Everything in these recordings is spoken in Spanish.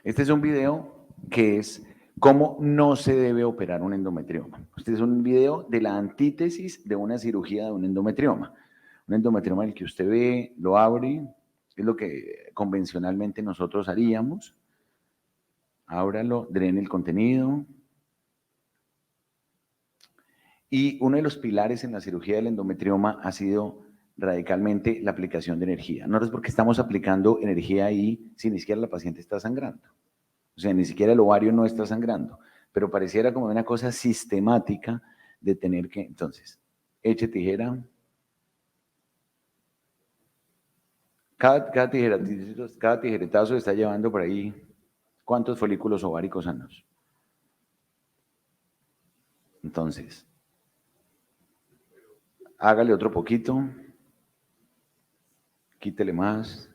Este es un video que es cómo no se debe operar un endometrioma. Este es un video de la antítesis de una cirugía de un endometrioma. Un endometrioma en el que usted ve, lo abre, es lo que convencionalmente nosotros haríamos. Ábralo, drene el contenido. Y uno de los pilares en la cirugía del endometrioma ha sido radicalmente la aplicación de energía. No es porque estamos aplicando energía ahí si ni siquiera la paciente está sangrando. O sea, ni siquiera el ovario no está sangrando, pero pareciera como una cosa sistemática de tener que, entonces, eche tijera. Cada tijeretazo está llevando por ahí, ¿cuántos folículos ováricos sanos? Entonces, hágale otro poquito, quítele más.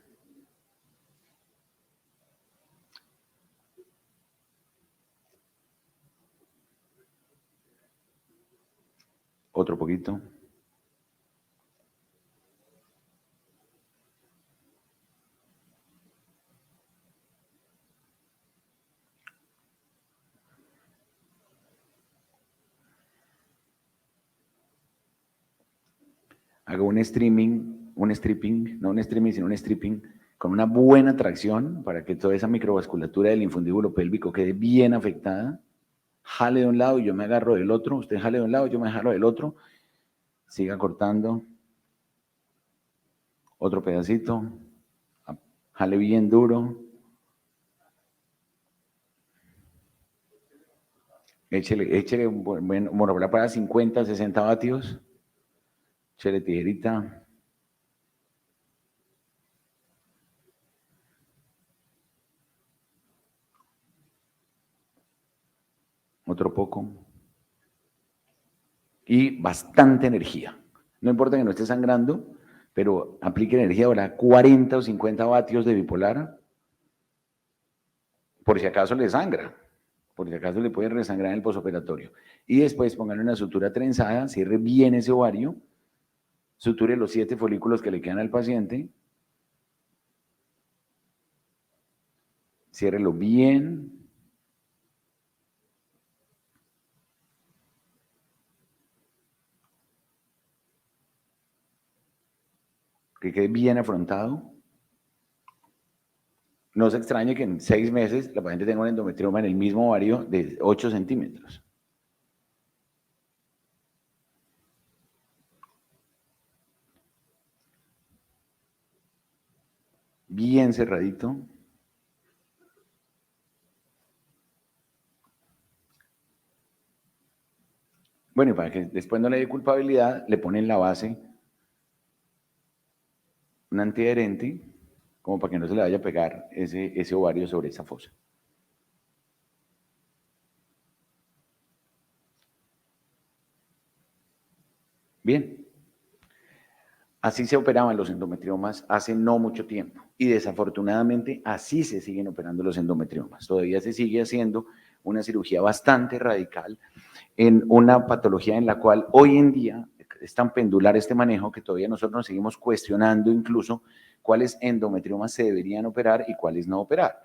Otro poquito. Haga un stripping, no un streaming, sino un stripping con una buena tracción para que toda esa microvasculatura del infundíbulo pélvico quede bien afectada. Jale de un lado y yo me agarro del otro, usted jale de un lado, yo me agarro del otro, siga cortando, otro pedacito, jale bien duro, échele bueno, para 50, 60 vatios, échele tijerita. Otro poco. Y bastante energía. No importa que no esté sangrando, pero aplique energía ahora, 40 o 50 vatios de bipolar, por si acaso le sangra, por si acaso le puede resangrar en el posoperatorio. Y después póngale una sutura trenzada, cierre bien ese ovario, suture los 7 folículos que le quedan al paciente, ciérrelo bien. Que quede bien afrontado. No se extrañe que en 6 meses la paciente tenga un endometrioma en el mismo ovario de 8 centímetros. Bien cerradito. Bueno, y para que después no le dé culpabilidad, le ponen la base un antiadherente, como para que no se le vaya a pegar ese ovario sobre esa fosa. Bien. Así se operaban los endometriomas hace no mucho tiempo y desafortunadamente así se siguen operando los endometriomas. Todavía se sigue haciendo una cirugía bastante radical en una patología en la cual hoy en día es tan pendular este manejo que todavía nosotros nos seguimos cuestionando incluso cuáles endometriomas se deberían operar y cuáles no operar.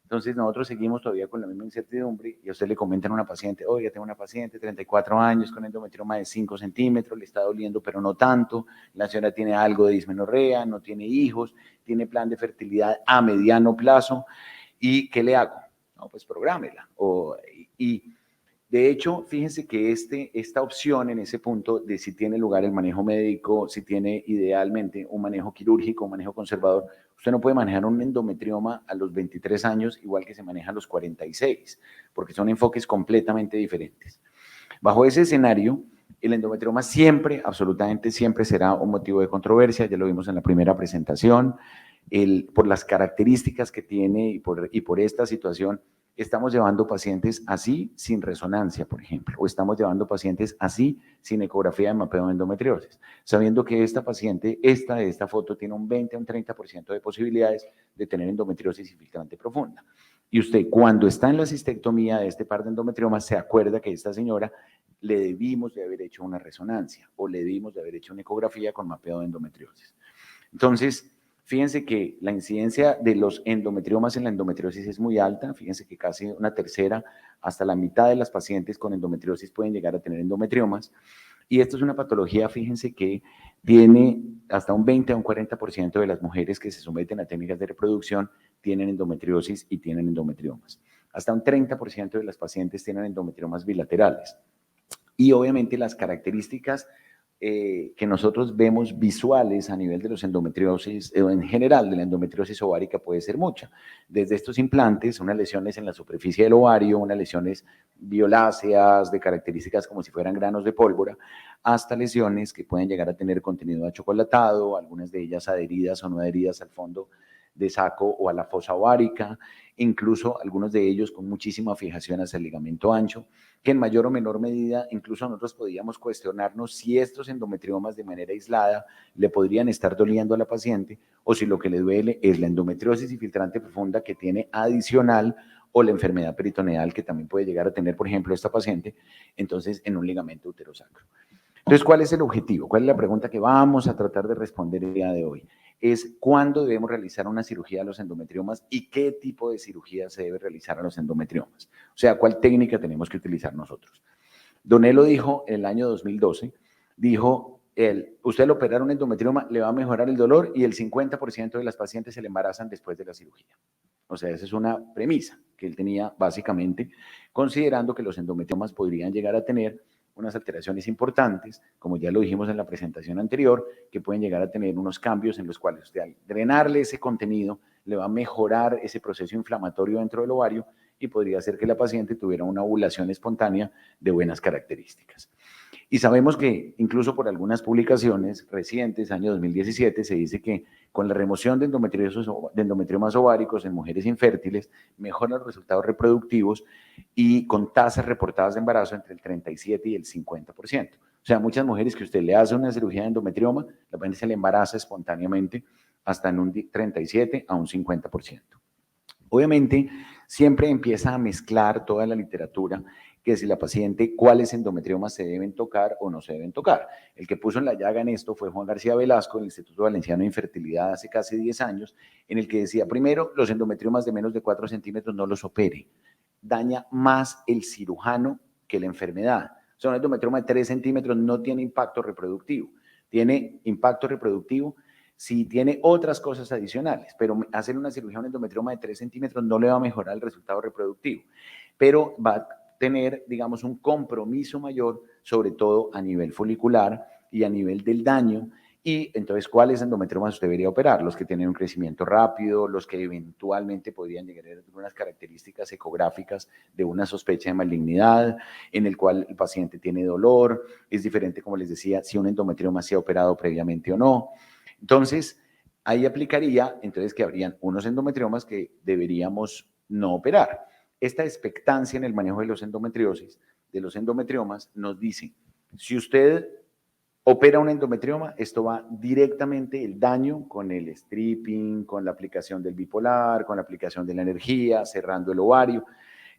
Entonces nosotros seguimos todavía con la misma incertidumbre y a usted le comentan a una paciente, oiga, tengo una paciente, 34 años, con endometrioma de 5 centímetros, le está doliendo pero no tanto, la señora tiene algo de dismenorrea, no tiene hijos, tiene plan de fertilidad a mediano plazo, ¿y qué le hago? No, pues prográmela. Y de hecho, fíjense que esta opción en ese punto de si tiene lugar el manejo médico, si tiene idealmente un manejo quirúrgico, un manejo conservador, usted no puede manejar un endometrioma a los 23 años igual que se maneja a los 46, porque son enfoques completamente diferentes. Bajo ese escenario, el endometrioma siempre, absolutamente siempre será un motivo de controversia, ya lo vimos en la primera presentación, por las características que tiene y por esta situación, estamos llevando pacientes así sin resonancia, por ejemplo, o estamos llevando pacientes así sin ecografía de mapeo de endometriosis, sabiendo que esta paciente, de esta foto, tiene un 20 a un 30% de posibilidades de tener endometriosis infiltrante profunda. Y usted, cuando está en la cistectomía de este par de endometriomas, se acuerda que esta señora le debimos de haber hecho una resonancia o le debimos de haber hecho una ecografía con mapeo de endometriosis. Entonces, Fíjense que la incidencia de los endometriomas en la endometriosis es muy alta. Fíjense que casi una tercera, hasta la mitad de las pacientes con endometriosis pueden llegar a tener endometriomas. Y esto es una patología, fíjense que tiene hasta un 20 a un 40% de las mujeres que se someten a técnicas de reproducción tienen endometriosis y tienen endometriomas. Hasta un 30% de las pacientes tienen endometriomas bilaterales. Y obviamente las características que nosotros vemos visuales a nivel de los endometriosis, en general de la endometriosis ovárica puede ser mucha. Desde estos implantes, unas lesiones en la superficie del ovario, unas lesiones violáceas de características como si fueran granos de pólvora, hasta lesiones que pueden llegar a tener contenido achocolatado, algunas de ellas adheridas o no adheridas al fondo de saco o a la fosa ovárica, incluso algunos de ellos con muchísima fijación hacia el ligamento ancho, que en mayor o menor medida incluso nosotros podíamos cuestionarnos si estos endometriomas de manera aislada le podrían estar doliendo a la paciente o si lo que le duele es la endometriosis infiltrante profunda que tiene adicional o la enfermedad peritoneal que también puede llegar a tener, por ejemplo, esta paciente, entonces en un ligamento uterosacro. Entonces, ¿cuál es el objetivo? ¿Cuál es la pregunta que vamos a tratar de responder el día de hoy? Es cuándo debemos realizar una cirugía a los endometriomas y qué tipo de cirugía se debe realizar a los endometriomas. O sea, cuál técnica tenemos que utilizar nosotros. Donello dijo en el año 2012, dijo, usted al operar un endometrioma le va a mejorar el dolor y el 50% de las pacientes se le embarazan después de la cirugía. O sea, esa es una premisa que él tenía básicamente, considerando que los endometriomas podrían llegar a tener unas alteraciones importantes, como ya lo dijimos en la presentación anterior, que pueden llegar a tener unos cambios en los cuales usted al drenarle ese contenido le va a mejorar ese proceso inflamatorio dentro del ovario y podría hacer que la paciente tuviera una ovulación espontánea de buenas características. Y sabemos que incluso por algunas publicaciones recientes, año 2017, se dice que con la remoción de endometriomas ováricos en mujeres infértiles mejoran los resultados reproductivos y con tasas reportadas de embarazo entre el 37 y el 50%. O sea, muchas mujeres que usted le hace una cirugía de endometrioma, la paciente se le embaraza espontáneamente hasta en un 37 a un 50%. Obviamente, siempre empieza a mezclar toda la literatura que si la paciente, cuáles endometriomas se deben tocar o no se deben tocar. El que puso en la llaga en esto fue Juan García Velasco, del Instituto Valenciano de Infertilidad hace casi 10 años, en el que decía, primero, los endometriomas de menos de 4 centímetros no los opere. Daña más el cirujano que la enfermedad. O sea, un endometrioma de 3 centímetros no tiene impacto reproductivo. Tiene impacto reproductivo si tiene otras cosas adicionales, pero hacer una cirugía a un endometrioma de 3 centímetros no le va a mejorar el resultado reproductivo, pero va a tener, digamos, un compromiso mayor, sobre todo a nivel folicular y a nivel del daño. Y entonces, ¿cuáles endometriomas usted debería operar? Los que tienen un crecimiento rápido, los que eventualmente podrían llegar a tener unas características ecográficas de una sospecha de malignidad, en el cual el paciente tiene dolor. Es diferente, como les decía, si un endometrioma se ha operado previamente o no. Entonces, ahí aplicaría, entonces, que habrían unos endometriomas que deberíamos no operar. Esta expectancia en el manejo de los endometriosis, de los endometriomas, nos dice, si usted opera un endometrioma, esto va directamente el daño con el stripping, con la aplicación del bipolar, con la aplicación de la energía, cerrando el ovario.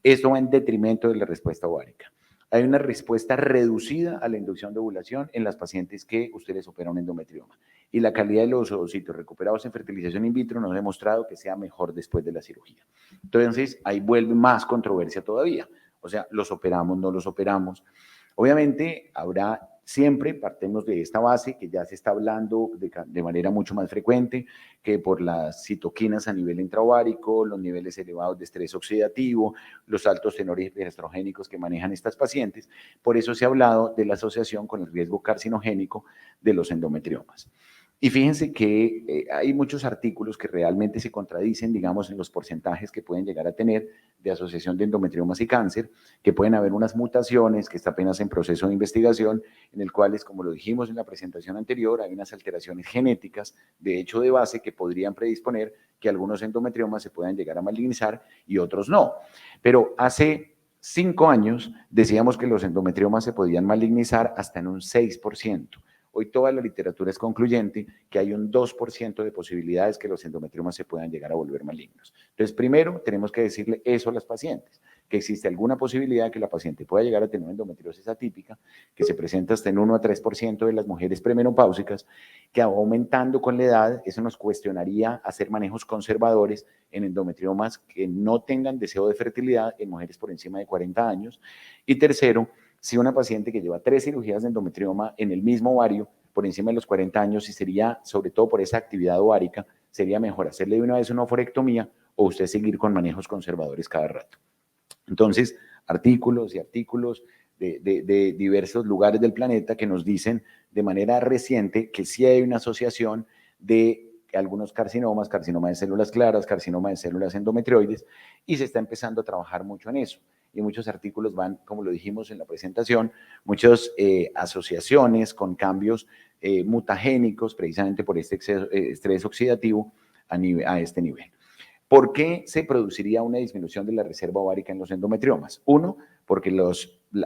Esto va en detrimento de la respuesta ovárica. Hay una respuesta reducida a la inducción de ovulación en las pacientes que usted les opera un endometrioma. Y la calidad de los ovocitos recuperados en fertilización in vitro nos ha demostrado que sea mejor después de la cirugía. Entonces, ahí vuelve más controversia todavía. O sea, los operamos, no los operamos. Obviamente, habrá siempre, partemos de esta base que ya se está hablando de manera mucho más frecuente, que por las citoquinas a nivel intraovárico, los niveles elevados de estrés oxidativo, los altos tenores estrogénicos que manejan estas pacientes. Por eso se ha hablado de la asociación con el riesgo carcinogénico de los endometriomas. Y fíjense que hay muchos artículos que realmente se contradicen, digamos, en los porcentajes que pueden llegar a tener de asociación de endometriomas y cáncer, que pueden haber unas mutaciones que está apenas en proceso de investigación, en el cual, como lo dijimos en la presentación anterior, hay unas alteraciones genéticas, de hecho de base, que podrían predisponer que algunos endometriomas se puedan llegar a malignizar y otros no. Pero hace 5 años decíamos que los endometriomas se podían malignizar hasta en un 6%. Hoy toda la literatura es concluyente que hay un 2% de posibilidades que los endometriomas se puedan llegar a volver malignos. Entonces, primero tenemos que decirle eso a las pacientes, que existe alguna posibilidad de que la paciente pueda llegar a tener una endometriosis atípica, que se presenta hasta en 1 a 3% de las mujeres premenopáusicas, que va aumentando con la edad. Eso nos cuestionaría hacer manejos conservadores en endometriomas que no tengan deseo de fertilidad en mujeres por encima de 40 años. Y tercero, si una paciente que lleva 3 cirugías de endometrioma en el mismo ovario, por encima de los 40 años, y sería, sobre todo por esa actividad ovárica, sería mejor hacerle de una vez una oforectomía o usted seguir con manejos conservadores cada rato. Entonces, artículos y artículos de diversos lugares del planeta que nos dicen de manera reciente que sí hay una asociación de algunos carcinomas, carcinoma de células claras, carcinoma de células endometrioides, y se está empezando a trabajar mucho en eso. Y muchos artículos van, como lo dijimos en la presentación, muchas asociaciones con cambios mutagénicos precisamente por este estrés oxidativo a este nivel. ¿Por qué se produciría una disminución de la reserva ovárica en los endometriomas? Uno, porque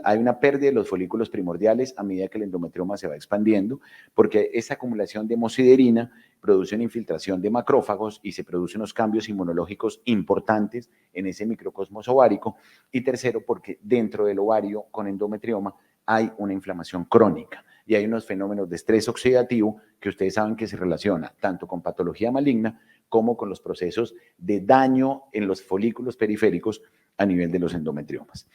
hay una pérdida de los folículos primordiales a medida que el endometrioma se va expandiendo, porque esa acumulación de hemosiderina produce una infiltración de macrófagos y se producen unos cambios inmunológicos importantes en ese microcosmos ovárico. Y tercero, porque dentro del ovario con endometrioma hay una inflamación crónica y hay unos fenómenos de estrés oxidativo que ustedes saben que se relaciona tanto con patología maligna como con los procesos de daño en los folículos periféricos a nivel de los endometriomas.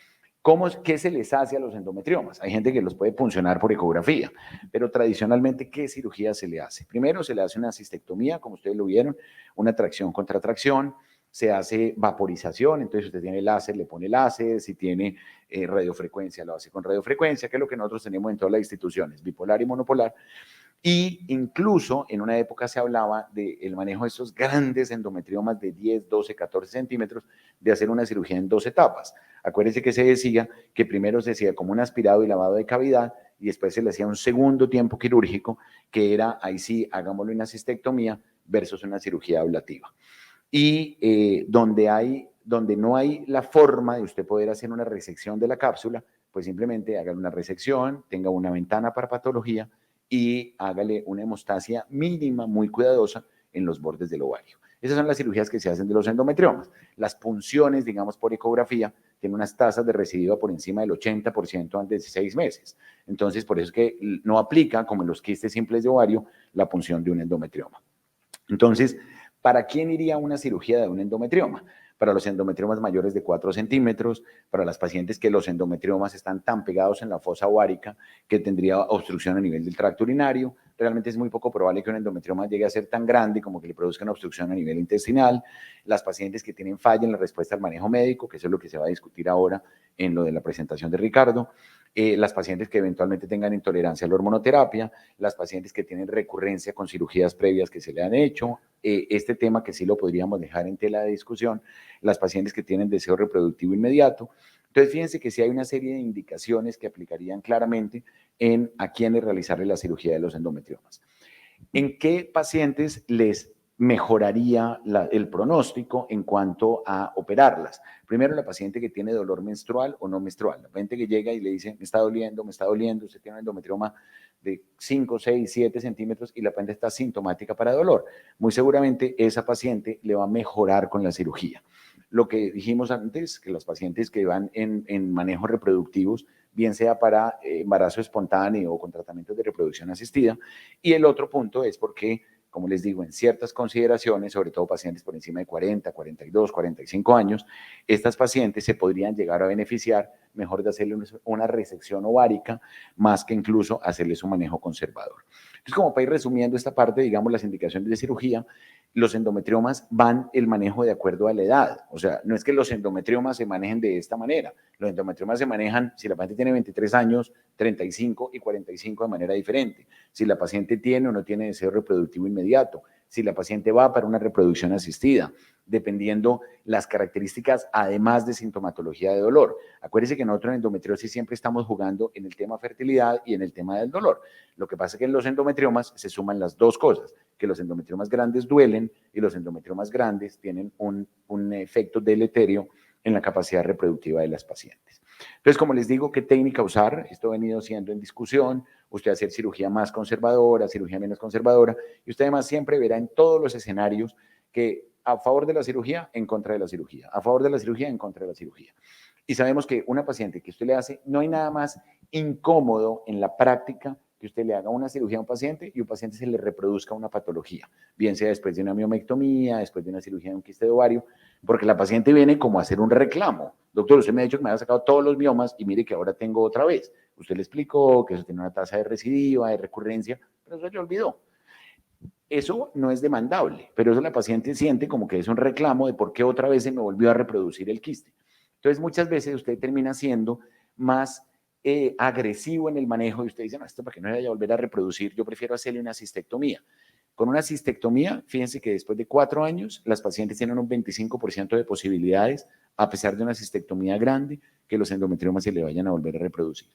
¿Qué se les hace a los endometriomas? Hay gente que los puede puncionar por ecografía, pero tradicionalmente, ¿qué cirugía se le hace? Primero se le hace una cistectomía, como ustedes lo vieron, una tracción contra tracción, se hace vaporización, entonces usted tiene láser, le pone láser, si tiene radiofrecuencia, lo hace con radiofrecuencia, que es lo que nosotros tenemos en todas las instituciones, bipolar y monopolar. Y incluso en una época se hablaba del manejo de estos grandes endometriomas de 10, 12, 14 centímetros, de hacer una cirugía en 2 etapas. Acuérdense que se decía que primero se hacía como un aspirado y lavado de cavidad y después se le hacía un segundo tiempo quirúrgico, que era, ahí sí, hagámoslo una cistectomía versus una cirugía ablativa. Y donde no hay la forma de usted poder hacer una resección de la cápsula, pues simplemente hágale una resección, tenga una ventana para patología y hágale una hemostasia mínima, muy cuidadosa en los bordes del ovario. Esas son las cirugías que se hacen de los endometriomas. Las punciones, digamos, por ecografía, tienen unas tasas de recidiva por encima del 80% antes de 6 meses. Entonces, por eso es que no aplica, como en los quistes simples de ovario, la punción de un endometrioma. Entonces, ¿para quién iría una cirugía de un endometrioma? Para los endometriomas mayores de 4 centímetros, para las pacientes que los endometriomas están tan pegados en la fosa ovárica que tendría obstrucción a nivel del tracto urinario. Realmente es muy poco probable que un endometrioma llegue a ser tan grande como que le produzca una obstrucción a nivel intestinal. Las pacientes que tienen falla en la respuesta al manejo médico, que eso es lo que se va a discutir ahora en lo de la presentación de Ricardo. Las pacientes que eventualmente tengan intolerancia a la hormonoterapia, las pacientes que tienen recurrencia con cirugías previas que se le han hecho, este tema que sí lo podríamos dejar en tela de discusión, las pacientes que tienen deseo reproductivo inmediato. Entonces, fíjense que sí hay una serie de indicaciones que aplicarían claramente en a quiénes realizarle la cirugía de los endometriomas. ¿En qué pacientes les mejoraría el pronóstico en cuanto a operarlas? Primero, la paciente que tiene dolor menstrual o no menstrual. La paciente que llega y le dice, me está doliendo, usted tiene un endometrioma de 5, 6, 7 centímetros y la paciente está sintomática para dolor. Muy seguramente esa paciente le va a mejorar con la cirugía. Lo que dijimos antes, que los pacientes que van en manejos reproductivos, bien sea para embarazo espontáneo o con tratamientos de reproducción asistida. Y el otro punto es porque, como les digo, en ciertas consideraciones, sobre todo pacientes por encima de 40, 42, 45 años, estas pacientes se podrían llegar a beneficiar mejor de hacerle una resección ovárica, más que incluso hacerles un manejo conservador. Entonces, como para ir resumiendo esta parte, digamos, las indicaciones de cirugía, los endometriomas van el manejo de acuerdo a la edad. O sea, no es que los endometriomas se manejen de esta manera. Los endometriomas se manejan, si la paciente tiene 23 años, 35 y 45 de manera diferente. Si la paciente tiene o no tiene deseo reproductivo inmediato. Si la paciente va para una reproducción asistida, dependiendo las características, además de sintomatología de dolor. Acuérdense que nosotros en endometriosis siempre estamos jugando en el tema fertilidad y en el tema del dolor. Lo que pasa es que en los endometriomas se suman las dos cosas, que los endometriomas grandes duelen y los endometriomas grandes tienen un efecto deleterio en la capacidad reproductiva de las pacientes. Entonces, como les digo, ¿qué técnica usar? Esto ha venido siendo en discusión. Usted hacer cirugía más conservadora, cirugía menos conservadora, y usted además siempre verá en todos los escenarios que a favor de la cirugía, en contra de la cirugía, a favor de la cirugía, en contra de la cirugía. Y sabemos que una paciente que usted le hace, no hay nada más incómodo en la práctica que usted le haga una cirugía a un paciente y un paciente se le reproduzca una patología, bien sea después de una miomectomía, después de una cirugía de un quiste de ovario, porque la paciente viene como a hacer un reclamo. Doctor, usted me ha dicho que me había sacado todos los miomas y mire que ahora tengo otra vez. Usted le explicó que eso tiene una tasa de recidiva, de recurrencia, pero eso le olvidó. Eso no es demandable, pero eso la paciente siente como que es un reclamo de por qué otra vez se me volvió a reproducir el quiste. Entonces, muchas veces usted termina siendo más agresivo en el manejo y usted dice, no, esto para que no vaya a volver a reproducir, yo prefiero hacerle una cistectomía. Con una cistectomía, fíjense que después de 4 años, las pacientes tienen un 25% de posibilidades, a pesar de una cistectomía grande, que los endometriomas se le vayan a volver a reproducir.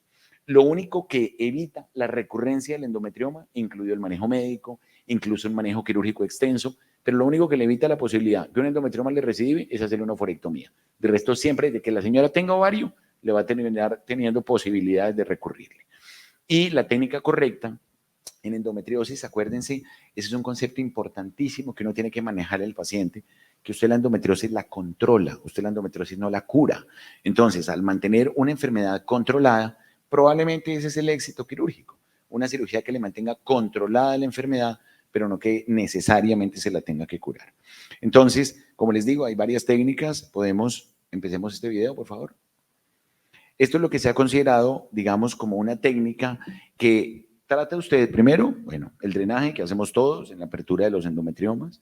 Lo único que evita la recurrencia del endometrioma, incluido el manejo médico, incluso el manejo quirúrgico extenso, pero lo único que le evita la posibilidad que un endometrioma le recibe es hacerle una oforectomía. De resto, siempre de que la señora tenga ovario, le va a terminar teniendo posibilidades de recurrirle. Y la técnica correcta en endometriosis, acuérdense, ese es un concepto importantísimo que uno tiene que manejar el paciente, que usted la endometriosis la controla, usted la endometriosis no la cura. Entonces, al mantener una enfermedad controlada, probablemente ese es el éxito quirúrgico, una cirugía que le mantenga controlada la enfermedad, pero no que necesariamente se la tenga que curar. Entonces, como les digo, hay varias técnicas, empecemos este video, por favor. Esto es lo que se ha considerado, digamos, como una técnica que trata usted primero, bueno, el drenaje que hacemos todos en la apertura de los endometriomas.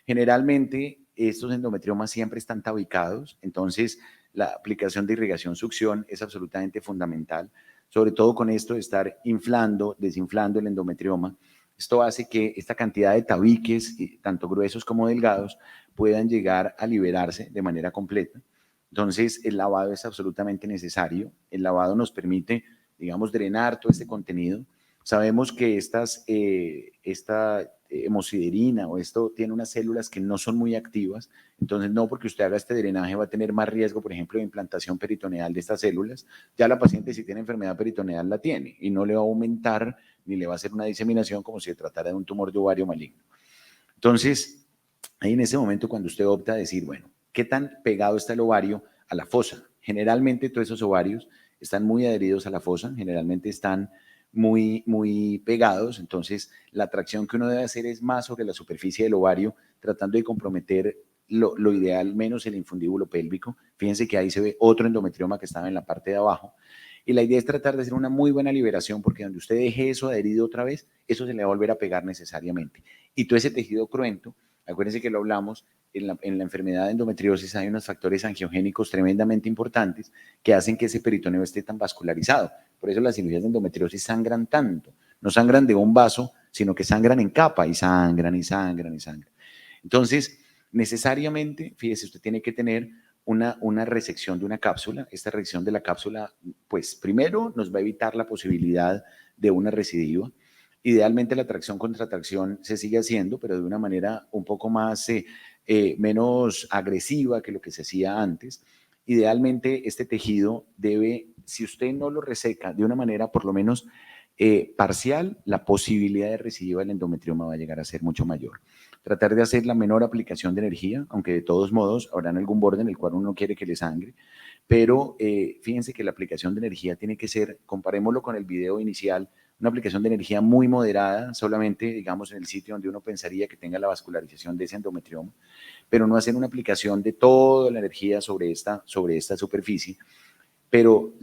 Generalmente estos endometriomas siempre están tabicados, entonces la aplicación de irrigación-succión es absolutamente fundamental, sobre todo con esto de estar inflando, desinflando el endometrioma. Esto hace que esta cantidad de tabiques, tanto gruesos como delgados, puedan llegar a liberarse de manera completa. Entonces, el lavado es absolutamente necesario. El lavado nos permite, digamos, drenar todo este contenido. Sabemos que esta hemosiderina o esto tiene unas células que no son muy activas, entonces no porque usted haga este drenaje va a tener más riesgo, por ejemplo, de implantación peritoneal de estas células. Ya la paciente si tiene enfermedad peritoneal la tiene y no le va a aumentar ni le va a hacer una diseminación como si se tratara de un tumor de ovario maligno. Entonces, ahí en ese momento cuando usted opta a decir, bueno, ¿qué tan pegado está el ovario a la fosa? Generalmente todos esos ovarios están muy adheridos a la fosa, generalmente están muy pegados, entonces la atracción que uno debe hacer es más sobre la superficie del ovario, tratando de comprometer lo ideal menos el infundíbulo pélvico. Fíjense que ahí se ve otro endometrioma que estaba en la parte de abajo. Y la idea es tratar de hacer una muy buena liberación, porque donde usted deje eso adherido otra vez, eso se le va a volver a pegar necesariamente. Y todo ese tejido cruento, acuérdense que lo hablamos, en la enfermedad de endometriosis hay unos factores angiogénicos tremendamente importantes que hacen que ese peritoneo esté tan vascularizado. Por eso las cirugías de endometriosis sangran tanto. No sangran de un vaso, sino que sangran en capa y sangran y sangran y sangran. Entonces, necesariamente, fíjese, usted tiene que tener una resección de una cápsula. Esta resección de la cápsula, pues primero nos va a evitar la posibilidad de una recidiva. Idealmente la tracción contra tracción se sigue haciendo, pero de una manera un poco más, menos agresiva que lo que se hacía antes. Idealmente este tejido debe, si usted no lo reseca de una manera por lo menos parcial, la posibilidad de recidiva del endometrioma va a llegar a ser mucho mayor. Tratar de hacer la menor aplicación de energía, aunque de todos modos habrá algún borde en el cual uno quiere que le sangre, pero fíjense que la aplicación de energía tiene que ser, comparémoslo con el video inicial, una aplicación de energía muy moderada, solamente, digamos, en el sitio donde uno pensaría que tenga la vascularización de ese endometrioma, pero no hacer una aplicación de toda la energía sobre esta superficie. Pero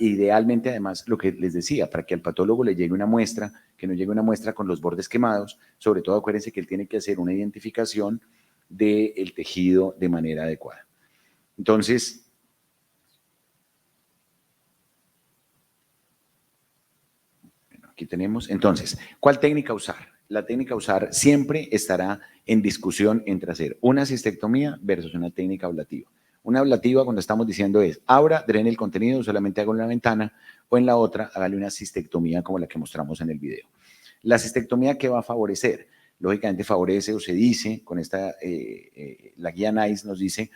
idealmente, además, lo que les decía, para que al patólogo le llegue una muestra, que no llegue una muestra con los bordes quemados, sobre todo acuérdense que él tiene que hacer una identificación del tejido de manera adecuada. Entonces, aquí tenemos. Entonces, ¿cuál técnica usar? La técnica a usar siempre estará en discusión entre hacer una cistectomía versus una técnica ablativa. Una ablativa, cuando estamos diciendo es, abra, drene el contenido, solamente haga una ventana, o en la otra, hágale una cistectomía como la que mostramos en el video. La cistectomía, ¿qué va a favorecer? Lógicamente favorece o se dice, con esta, la guía NICE nos dice,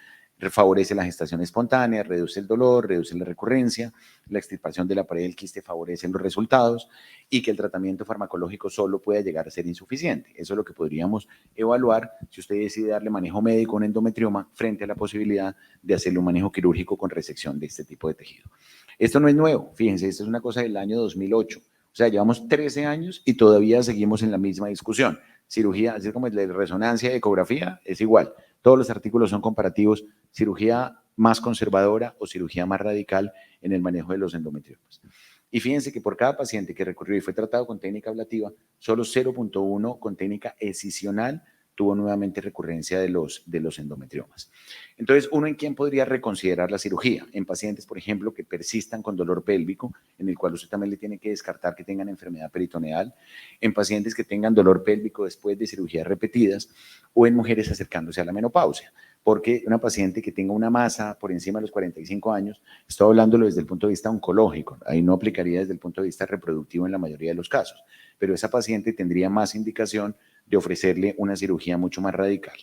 favorece la gestación espontánea, reduce el dolor, reduce la recurrencia, la extirpación de la pared del quiste favorece los resultados y que el tratamiento farmacológico solo puede llegar a ser insuficiente. Eso es lo que podríamos evaluar si usted decide darle manejo médico a un endometrioma frente a la posibilidad de hacerle un manejo quirúrgico con resección de este tipo de tejido. Esto no es nuevo, fíjense, esto es una cosa del año 2008. O sea, llevamos 13 años y todavía seguimos en la misma discusión. Cirugía, así como el de resonancia y ecografía, es igual. Todos los artículos son comparativos, cirugía más conservadora o cirugía más radical en el manejo de los endometriomas. Y fíjense que por cada paciente que recurrió y fue tratado con técnica ablativa, solo 0.1 con técnica escisional tuvo nuevamente recurrencia de los endometriomas. Entonces, ¿uno en quién podría reconsiderar la cirugía? En pacientes, por ejemplo, que persistan con dolor pélvico, en el cual usted también le tiene que descartar que tengan enfermedad peritoneal, en pacientes que tengan dolor pélvico después de cirugías repetidas, o en mujeres acercándose a la menopausia. Porque una paciente que tenga una masa por encima de los 45 años, estoy hablándolo desde el punto de vista oncológico, ahí no aplicaría desde el punto de vista reproductivo en la mayoría de los casos, pero esa paciente tendría más indicación de ofrecerle una cirugía mucho más radical.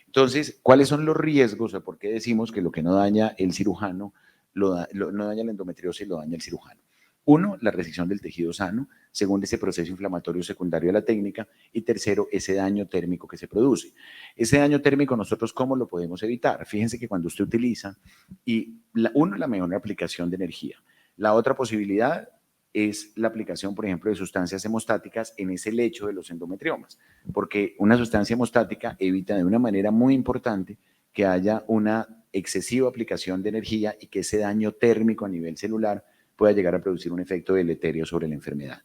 Entonces, ¿cuáles son los riesgos o por qué decimos que lo que no daña el cirujano, no daña la endometriosis, lo daña el cirujano? Uno, la resección del tejido sano, segundo, ese proceso inflamatorio secundario a la técnica, y tercero, ese daño térmico que se produce. Ese daño térmico, nosotros, ¿cómo lo podemos evitar? Fíjense que cuando usted utiliza, la mejor aplicación de energía. La otra posibilidad es la aplicación, por ejemplo, de sustancias hemostáticas en ese lecho de los endometriomas, porque una sustancia hemostática evita de una manera muy importante que haya una excesiva aplicación de energía y que ese daño térmico a nivel celular pueda llegar a producir un efecto deleterio sobre la enfermedad.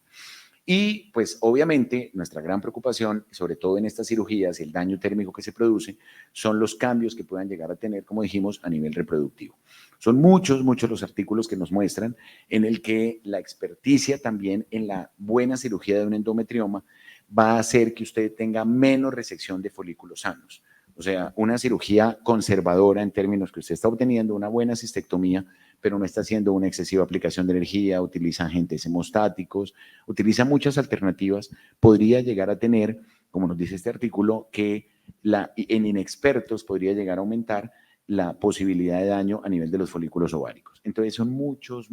Y pues obviamente nuestra gran preocupación, sobre todo en estas cirugías y el daño térmico que se produce, son los cambios que puedan llegar a tener, como dijimos, a nivel reproductivo. Son muchos los artículos que nos muestran en el que la experticia también en la buena cirugía de un endometrioma va a hacer que usted tenga menos resección de folículos sanos. O sea, una cirugía conservadora en términos que usted está obteniendo una buena cistectomía, pero no está haciendo una excesiva aplicación de energía, utiliza agentes hemostáticos, utiliza muchas alternativas, podría llegar a tener, como nos dice este artículo, que en inexpertos podría llegar a aumentar la posibilidad de daño a nivel de los folículos ováricos. Entonces son muchos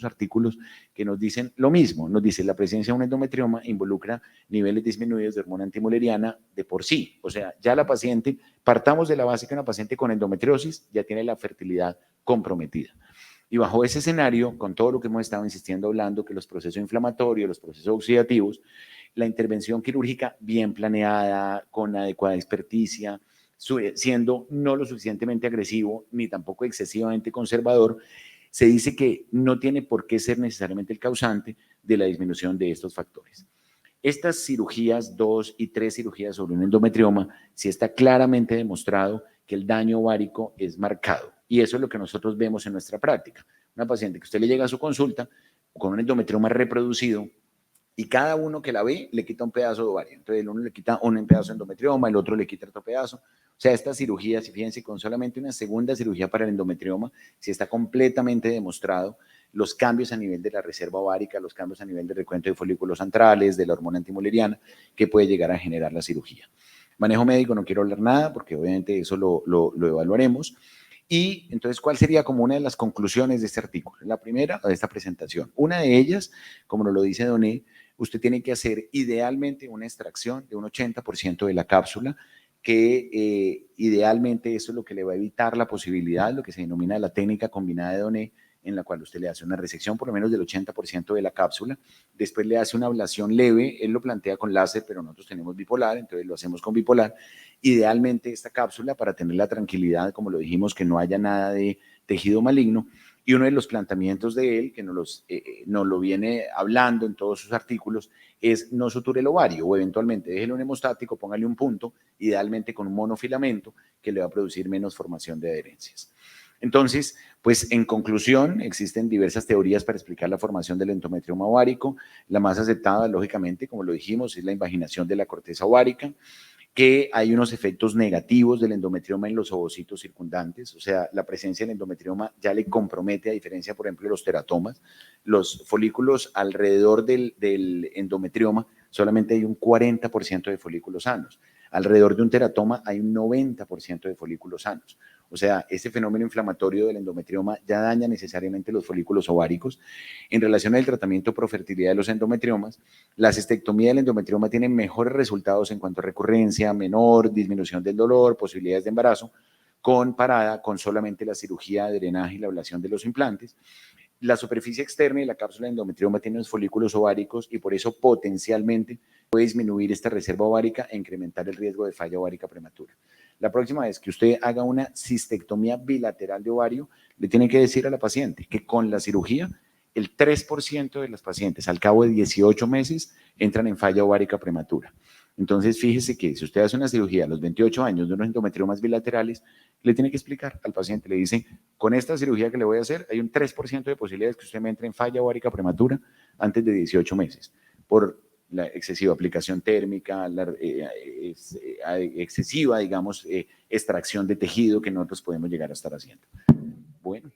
artículos que nos dicen lo mismo. Nos dice la presencia de un endometrioma involucra niveles disminuidos de hormona antimuleriana de por sí. O sea, ya la paciente, partamos de la base que una paciente con endometriosis ya tiene la fertilidad comprometida. Y bajo ese escenario, con todo lo que hemos estado insistiendo hablando, que los procesos inflamatorios, los procesos oxidativos, la intervención quirúrgica bien planeada, con adecuada experticia, siendo no lo suficientemente agresivo ni tampoco excesivamente conservador, se dice que no tiene por qué ser necesariamente el causante de la disminución de estos factores. Estas cirugías, 2 y 3 cirugías sobre un endometrioma, sí está claramente demostrado que el daño ovárico es marcado. Y eso es lo que nosotros vemos en nuestra práctica. Una paciente que usted le llega a su consulta con un endometrioma reproducido y cada uno que la ve le quita un pedazo de ovario. Entonces el uno le quita un pedazo de endometrioma, el otro le quita otro pedazo. O sea, estas cirugías, fíjense, con solamente una segunda cirugía para el endometrioma, sí está completamente demostrado los cambios a nivel de la reserva ovárica, los cambios a nivel de recuento de folículos antrales, de la hormona antimuleriana, que puede llegar a generar la cirugía. Manejo médico no quiero hablar nada, porque obviamente eso lo evaluaremos. Y entonces, ¿cuál sería como una de las conclusiones de este artículo? La primera, de esta presentación. Una de ellas, como nos lo dice Doné, usted tiene que hacer idealmente una extracción de un 80% de la cápsula, que idealmente eso es lo que le va a evitar la posibilidad, lo que se denomina la técnica combinada de Doné, en la cual usted le hace una resección por lo menos del 80% de la cápsula, después le hace una ablación leve, él lo plantea con láser, pero nosotros tenemos bipolar, entonces lo hacemos con bipolar. Idealmente esta cápsula para tener la tranquilidad, como lo dijimos, que no haya nada de tejido maligno, y uno de los planteamientos de él, que nos lo viene hablando en todos sus artículos, es no suture el ovario o eventualmente déjelo un hemostático, póngale un punto, idealmente con un monofilamento que le va a producir menos formación de adherencias. Entonces, pues en conclusión, existen diversas teorías para explicar la formación del endometrioma ovárico. La más aceptada, lógicamente, como lo dijimos, es la invaginación de la corteza ovárica, que hay unos efectos negativos del endometrioma en los ovocitos circundantes, o sea, la presencia del endometrioma ya le compromete, a diferencia, por ejemplo, de los teratomas. Los folículos alrededor del endometrioma solamente hay un 40% de folículos sanos. Alrededor de un teratoma hay un 90% de folículos sanos. O sea, ese fenómeno inflamatorio del endometrioma ya daña necesariamente los folículos ováricos. En relación al tratamiento pro fertilidad de los endometriomas, la cistectomía del endometrioma tiene mejores resultados en cuanto a recurrencia menor, disminución del dolor, posibilidades de embarazo, comparada con solamente la cirugía de drenaje y la ablación de los implantes. La superficie externa y la cápsula de endometrioma tienen los folículos ováricos y por eso potencialmente puede disminuir esta reserva ovárica e incrementar el riesgo de falla ovárica prematura. La próxima vez que usted haga una cistectomía bilateral de ovario, le tiene que decir a la paciente que con la cirugía, el 3% de las pacientes al cabo de 18 meses entran en falla ovárica prematura. Entonces, fíjese que si usted hace una cirugía a los 28 años de unos endometriomas bilaterales, le tiene que explicar al paciente, le dice, con esta cirugía que le voy a hacer, hay un 3% de posibilidades que usted me entre en falla ovárica prematura antes de 18 meses, por la excesiva aplicación térmica, la excesiva, digamos, extracción de tejido que nosotros podemos llegar a estar haciendo. Bueno.